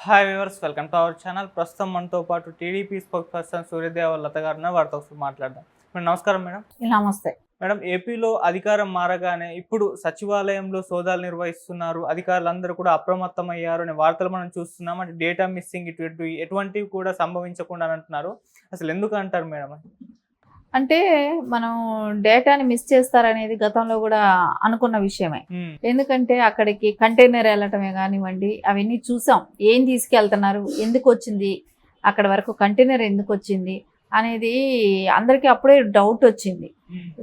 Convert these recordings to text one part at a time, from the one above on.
Hi viewers, welcome to our channel. ప్రస్తుతం మనతో పాటు టీడీపీ స్పోక్స్ పర్సన్ సూర్యదేవ లత గారు ఉన్నారు. వారితో ఒకసారి మాట్లాడదాం. మేడం నమస్కారం. మేడం నమస్తే. మేడం ఏపీలో అధికారం మారగానే ఇప్పుడు సచివాలయంలో సోదాలు నిర్వహిస్తున్నారు, అధికారులందరూ కూడా అప్రమత్తమయ్యారు అనే వార్తలు మనం చూస్తున్నాం. అంటే డేటా మిస్సింగ్ ఎటువంటివి కూడా సంభవించకుండా అని అంటున్నారు. అసలు ఎందుకు అంటారు మేడం? అంటే మనం డేటాని మిస్ చేస్తారనేది గతంలో కూడా అనుకున్న విషయమే. ఎందుకంటే అక్కడికి కంటైనర్ వెళ్ళటమే కానివ్వండి, అవన్నీ చూసాం. ఏం తీసుకెళ్తున్నారు, ఎందుకు వచ్చింది, అక్కడ వరకు కంటైనర్ ఎందుకు వచ్చింది అనేది అందరికీ అప్పుడే డౌట్ వచ్చింది.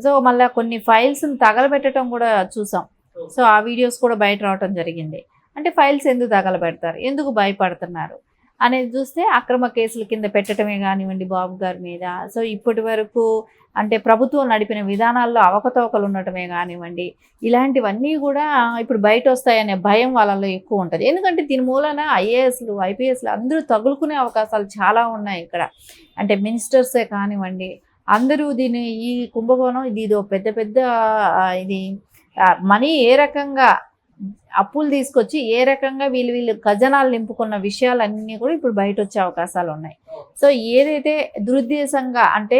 సో మళ్ళీ కొన్ని ఫైల్స్ని తగలబెట్టడం కూడా చూసాం. సో ఆ వీడియోస్ కూడా బయట రావడం జరిగింది. అంటే ఫైల్స్ ఎందుకు తగలబెడతారు, ఎందుకు భయపడుతున్నారు అనేది చూస్తే అక్రమ కేసుల కింద పెట్టడమే కానివ్వండి బాబు గారి మీద. సో ఇప్పటి వరకు అంటే ప్రభుత్వం నడిపిన విధానాల్లో అవకతవకలు ఉండటమే కానివ్వండి, ఇలాంటివన్నీ కూడా ఇప్పుడు బయట వస్తాయనే భయం వాళ్ళలో ఎక్కువ ఉంటుంది. ఎందుకంటే దీని మూలన ఐఏఎస్లు ఐపీఎస్లు అందరూ తగులుకునే అవకాశాలు చాలా ఉన్నాయి ఇక్కడ. అంటే మినిస్టర్సే కానివ్వండి, అందరూ దీన్ని ఈ కుంభకోణం ఇదో పెద్ద ఇది మనీ ఏ రకంగా అప్పులు తీసుకొచ్చి ఏ రకంగా వీళ్ళు ఖజనాలు నింపుకున్న విషయాలన్నీ కూడా ఇప్పుడు బయట వచ్చే అవకాశాలు ఉన్నాయి. సో ఏదైతే దురుద్దేశంగా అంటే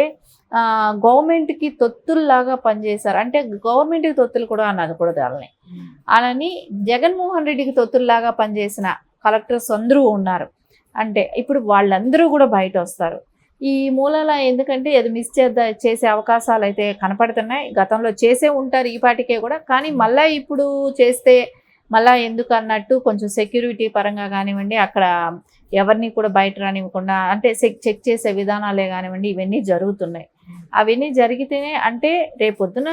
గవర్నమెంట్కి తొత్తుల్లాగా పనిచేశారు, అంటే గవర్నమెంట్కి తొత్తులు కూడా అనకూడదు వాళ్ళని, అలాని జగన్మోహన్ రెడ్డికి తొత్తుల్లాగా పనిచేసిన కలెక్టర్స్ అందరూ ఉన్నారు. అంటే ఇప్పుడు వాళ్ళందరూ కూడా బయట వస్తారు ఈ మూలాల. ఎందుకంటే అది మిస్ చేసే అవకాశాలు అయితే కనపడుతున్నాయి. గతంలో చేసే ఉంటారు ఈ పాటికే కూడా, కానీ మళ్ళీ ఇప్పుడు చేస్తే మళ్ళీ ఎందుకు అన్నట్టు కొంచెం సెక్యూరిటీ పరంగా కానివ్వండి, అక్కడ ఎవరిని కూడా బయట రానివ్వకుండా అంటే చెక్ చేసే విధానాలే కానివ్వండి, ఇవన్నీ జరుగుతున్నాయి. అవన్నీ జరిగితేనే అంటే రేపొద్దున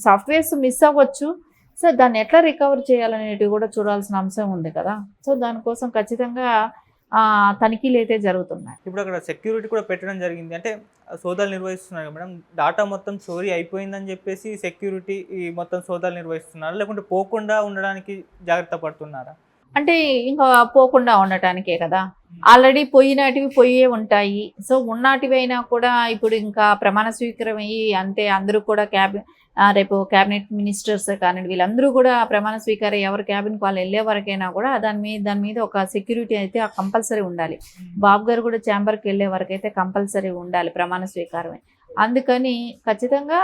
సాఫ్ట్వేర్స్ మిస్ అవ్వచ్చు. సో దాన్ని ఎట్లా రికవర్ చేయాలనేటివి కూడా చూడాల్సిన అంశం ఉంది కదా. సో దానికోసం ఖచ్చితంగా తనిఖీలు అయితే జరుగుతున్నాయి. ఇప్పుడు అక్కడ సెక్యూరిటీ కూడా పెట్టడం జరిగింది. అంటే సోదాలు నిర్వహిస్తున్నారు మేడం, డాటా మొత్తం చోరీ అయిపోయిందని చెప్పేసి సెక్యూరిటీ మొత్తం సోదాలు నిర్వహిస్తున్నారు, లేకుంటే పోకుండా ఉండడానికి జాగ్రత్త పడుతున్నారా? అంటే ఇంకా పోకుండా ఉండటానికే కదా. ఆల్రెడీ పోయినటివి పోయే ఉంటాయి. సో ఉన్నాటివి అయినా కూడా ఇప్పుడు ఇంకా ప్రమాణ స్వీకారం అయ్యి అంటే అందరూ కూడా రేపు క్యాబినెట్ మినిస్టర్స్ కానీ వీళ్ళందరూ కూడా ప్రమాణ స్వీకారం ఎవరు క్యాబినెట్ వాళ్ళు వెళ్ళే వరకైనా కూడా దాని మీద ఒక సెక్యూరిటీ అయితే కంపల్సరీ ఉండాలి. బాబు గారు కూడా ఛాంబర్కి వెళ్ళే వరకైతే కంపల్సరీ ఉండాలి ప్రమాణ స్వీకారమే. అందుకని ఖచ్చితంగా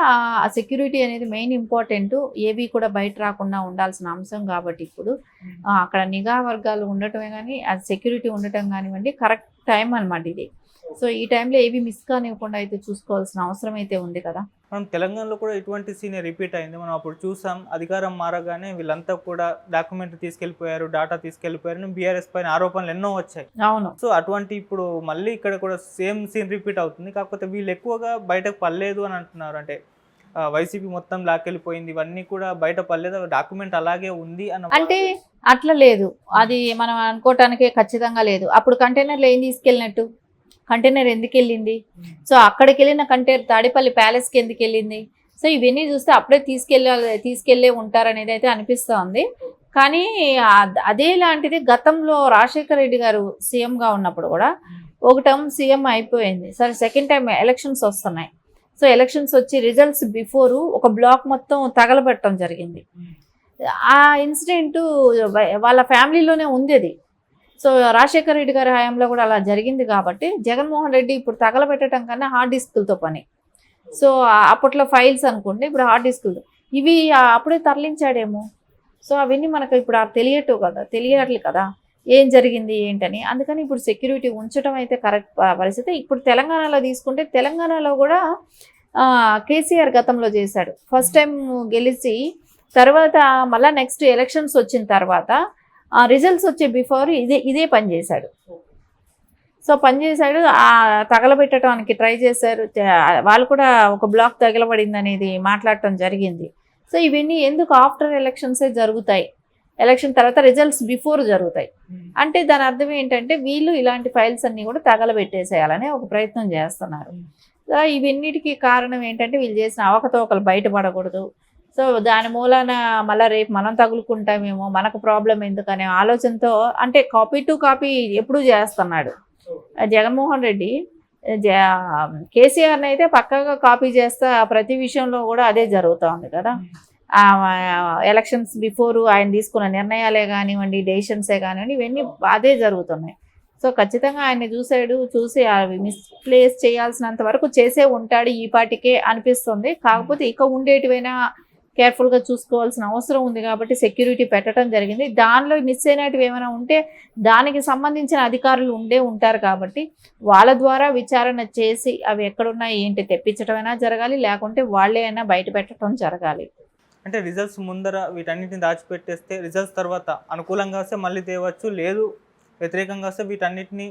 ఆ సెక్యూరిటీ అనేది మెయిన్ ఇంపార్టెంట్. ఏవి కూడా బయట రాకుండా ఉండాల్సిన అంశం కాబట్టి ఇప్పుడు అక్కడ నిఘా వర్గాలు ఉండటమే కానీ ఆ సెక్యూరిటీ ఉండటం కానివ్వండి కరెక్ట్ టైం అనమాట ఇది. సో ఈ టైంలో ఏవి మిస్ కానివ్వకుండా అయితే చూసుకోవాల్సిన అవసరం అయితే ఉంది కదా. మనం తెలంగాణలో కూడా ఇటువంటి సీన్ రిపీట్ అయింది. మనం అప్పుడు చూసాం, అధికారం మారగానే వీళ్ళంతా కూడా డాక్యుమెంట్ తీసుకెళ్లిపోయారు, డాటా తీసుకెళ్లిపోయారు, బీఆర్ఎస్ పైన ఆరోపణలు ఎన్నో వచ్చాయి. అవును. సో అటువంటి ఇప్పుడు మళ్ళీ ఇక్కడ కూడా సేమ్ సీన్ రిపీట్ అవుతుంది. కాకపోతే వీళ్ళు ఎక్కువగా బయటకు పడలేదు అని అంటున్నారు. అంటే వైసీపీ మొత్తం లాక్కెళ్ళిపోయింది, ఇవన్నీ కూడా బయట పడలేదు, డాక్యుమెంట్ అలాగే ఉంది అన్న. అంటే అట్లా లేదు, అది మనం అనుకోవటానికే ఖచ్చితంగా లేదు. అప్పుడు కంటైనర్లు ఏం తీసుకెళ్ళినట్టు, కంటైనర్ ఎందుకు వెళ్ళింది, సో అక్కడికి వెళ్ళిన కంటైనర్ తాడేపల్లి ప్యాలెస్కి ఎందుకు వెళ్ళింది, సో ఇవన్నీ చూస్తే అప్పుడే తీసుకెళ్ళే ఉంటారనేది అయితే అనిపిస్తోంది. కానీ అదే లాంటిది గతంలో రాజశేఖర రెడ్డి గారు సీఎంగా ఉన్నప్పుడు కూడా ఒక టైం సీఎం అయిపోయింది, సరే సెకండ్ టైం ఎలక్షన్స్ వస్తున్నాయి. సో ఎలక్షన్స్ వచ్చి రిజల్ట్స్ బిఫోరు ఒక బ్లాక్ మొత్తం తగలబెట్టడం జరిగింది. ఆ ఇన్సిడెంటు వాళ్ళ ఫ్యామిలీలోనే ఉంది అది. సో రాజశేఖర రెడ్డి గారి హయాంలో కూడా అలా జరిగింది కాబట్టి జగన్మోహన్ రెడ్డి ఇప్పుడు తగలబెట్టడం కన్నా హార్డ్ డిస్కులతో పని. సో అప్పట్లో ఫైల్స్ అనుకోండి, ఇప్పుడు హార్డ్ డిస్కులతో ఇవి అప్పుడే తరలించాడేమో. సో అవన్నీ మనకు ఇప్పుడు తెలియట్లేదు కదా ఏం జరిగింది ఏంటని. అందుకని ఇప్పుడు సెక్యూరిటీ ఉంచడం అయితే కరెక్ట్ పరిస్థితి. ఇప్పుడు తెలంగాణలో తీసుకుంటే తెలంగాణలో కూడా కేసీఆర్ గతంలో చేశాడు. ఫస్ట్ టైం గెలిచి తర్వాత మళ్ళీ నెక్స్ట్ ఎలక్షన్స్ వచ్చిన తర్వాత రిజల్ట్స్ వచ్చే బిఫోర్ ఇదే పని చేశాడు. సో పనిచేశాడు, తగలబెట్టడానికి ట్రై చేశారు. వాళ్ళు కూడా ఒక బ్లాక్ తగలబడింది అనేది మాట్లాడటం జరిగింది. సో ఇవన్నీ ఎందుకు ఆఫ్టర్ ఎలక్షన్సే జరుగుతాయి, ఎలక్షన్ తర్వాత రిజల్ట్స్ బిఫోర్ జరుగుతాయి. అంటే దాని అర్థం ఏంటంటే వీళ్ళు ఇలాంటి ఫైల్స్ అన్నీ కూడా తగలబెట్టేసేయాలని ఒక ప్రయత్నం చేస్తున్నారు. సో ఇవన్నిటికీ కారణం ఏంటంటే వీళ్ళు చేసిన అవకతవకలు బయటపడకూడదు. సో దాని మూలాన మళ్ళీ రేపు మనం తగులుకుంటామేమో, మనకు ప్రాబ్లం ఎందుకనే ఆలోచనతో అంటే కాపీ టు కాపీ ఎప్పుడూ చేస్తున్నాడు జగన్మోహన్ రెడ్డి. కేసీఆర్ని అయితే పక్కాగా కాపీ చేస్తా ప్రతి విషయంలో కూడా అదే జరుగుతూ ఉంది కదా. ఎలక్షన్స్ బిఫోర్ ఆయన తీసుకున్న నిర్ణయాలే కానివ్వండి, డెసిషన్సే కానివ్వండి, ఇవన్నీ అదే జరుగుతున్నాయి. సో ఖచ్చితంగా ఆయన్ని చూసి అవి మిస్ప్లేస్ చేయాల్సినంత వరకు చేసే ఉంటాడు ఈ పాటికే అనిపిస్తుంది. కాకపోతే ఇక ఉండేటివైనా కేర్ఫుల్గా చూసుకోవాల్సిన అవసరం ఉంది కాబట్టి సెక్యూరిటీ పెట్టడం జరిగింది. దానిలో మిస్ అయినటివి ఏమైనా ఉంటే దానికి సంబంధించిన అధికారులు ఉంటారు కాబట్టి వాళ్ళ ద్వారా విచారణ చేసి అవి ఎక్కడున్నాయి ఏంటి తెప్పించడమైనా జరగాలి, లేకుంటే వాళ్ళే అయినా బయట పెట్టడం జరగాలి. అంటే రిజల్ట్స్ ముందర వీటన్నిటిని దాచిపెట్టేస్తే రిజల్ట్స్ తర్వాత అనుకూలంగా వస్తే మళ్ళీ తేవచ్చు, లేదు వ్యతిరేకంగా వస్తే వీటన్నిటిని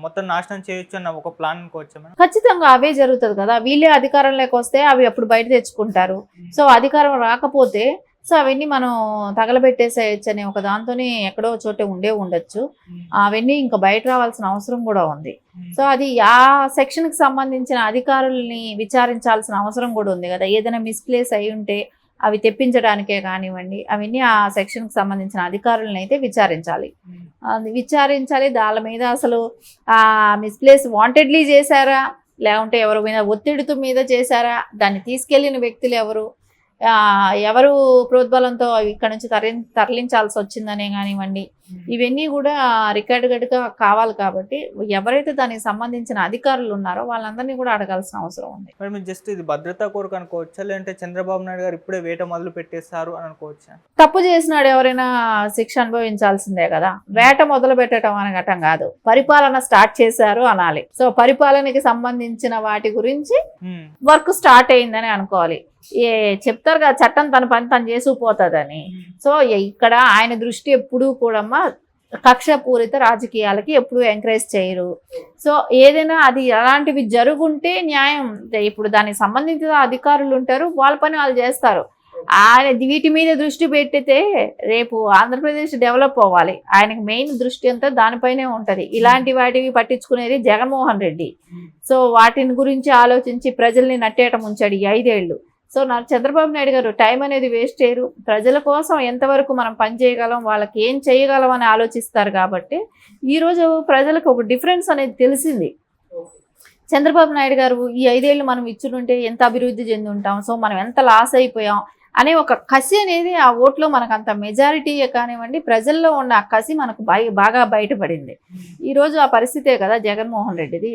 మొత్తం నాశనం చేయొచ్చు అన్న ఒక ప్లాన్ అనుకోవచ్చా మేడం? ఖచ్చితంగా అవే జరుగుతుంది కదా. వీళ్ళే అధికారంలోకి వస్తే అవి అప్పుడు బయట తెచ్చుకుంటారు. సో అధికారం రాకపోతే సో అవన్నీ మనం తగలబెట్టేసేయచ్చు అనే ఒక దాంతోనే ఎక్కడో చోట ఉండొచ్చు. అవన్నీ ఇంకా బయట రావాల్సిన అవసరం కూడా ఉంది. సో అది ఆ సెక్షన్కి సంబంధించిన అధికారుల్ని విచారించాల్సిన అవసరం కూడా ఉంది కదా. ఏదైనా మిస్ప్లేస్ అయి ఉంటే అవి తెప్పించడానికే కానివ్వండి, అవన్నీ ఆ సెక్షన్కి సంబంధించిన అధికారులను అయితే విచారించాలి. దాని మీద అసలు మిస్ప్లేస్ వాంటెడ్లీ చేశారా, లేకుంటే ఎవరి మీద ఒత్తిడితో మీద చేశారా, దాన్ని తీసుకెళ్లిన వ్యక్తులు ఎవరు ప్రోద్బలంతో ఇక్కడ నుంచి తరలించాల్సి వచ్చిందనే కానివ్వండి, ఇవన్నీ కూడా రికార్డుగా కావాలి. కాబట్టి ఎవరైతే దానికి సంబంధించిన అధికారులు ఉన్నారో వాళ్ళందరినీ కూడా అడగాల్సిన అవసరం ఉంది. మరి మీరు జస్ట్ ఇది భద్రతా కొరకు అనుకోవచ్చా, లేదంటే చంద్రబాబు నాయుడు గారు ఇప్పుడే వేట మొదలు పెట్టేస్తారు అని అనుకోవచ్చా? తప్పు చేసినాడు ఎవరైనా శిక్ష అనుభవించాల్సిందే కదా. వేట మొదలు పెట్టడం అనగటం కాదు, పరిపాలన స్టార్ట్ చేశారు అనాలి. సో పరిపాలనకి సంబంధించిన వాటి గురించి వర్క్ స్టార్ట్ అయిందని అనుకోవాలి. చెప్తారు కదా చట్టం తన పని తను చేసుకుపోతుందని. సో ఇక్కడ ఆయన దృష్టి ఎప్పుడూ కూడా కక్షపూరిత రాజకీయాలకి ఎప్పుడు ఎంకరేజ్ చేయరు. సో ఏదైనా అది అలాంటివి జరుగుంటే న్యాయం, ఇప్పుడు దానికి సంబంధించిన అధికారులు ఉంటారు, వాళ్ళ పని వాళ్ళు చేస్తారు. ఆయన వీటి మీద దృష్టి పెట్టితే రేపు ఆంధ్రప్రదేశ్ డెవలప్ అవ్వాలి. ఆయనకి మెయిన్ దృష్టి అంతా దానిపైనే ఉంటది. ఇలాంటి వాటివి పట్టించుకునేది జగన్మోహన్ రెడ్డి. సో వాటిని గురించి ఆలోచించి ప్రజల్ని నట్టేయటం ఉంచాడు ఈ 5 ఏళ్ళు. సో చంద్రబాబు నాయుడు గారు టైం అనేది వేస్ట్ చేయరు. ప్రజల కోసం ఎంతవరకు మనం పని చేయగలం, వాళ్ళకి ఏం చేయగలం అని ఆలోచిస్తారు. కాబట్టి ఈరోజు ప్రజలకు ఒక డిఫరెన్స్ అనేది తెలిసింది. చంద్రబాబు నాయుడు గారు ఈ 5 ఏళ్ళు మనం ఇచ్చుంటే ఎంత అభివృద్ధి చెంది ఉంటాం, సో మనం ఎంత లాస్ అయిపోయాం అనే ఒక కసి అనేది ఆ ఓట్లో మనకు అంత మెజారిటీ కానివ్వండి, ప్రజల్లో ఉన్న ఆ కసి మనకు బాగా బయటపడింది. ఈరోజు ఆ పరిస్థితే కదా జగన్మోహన్ రెడ్డిది.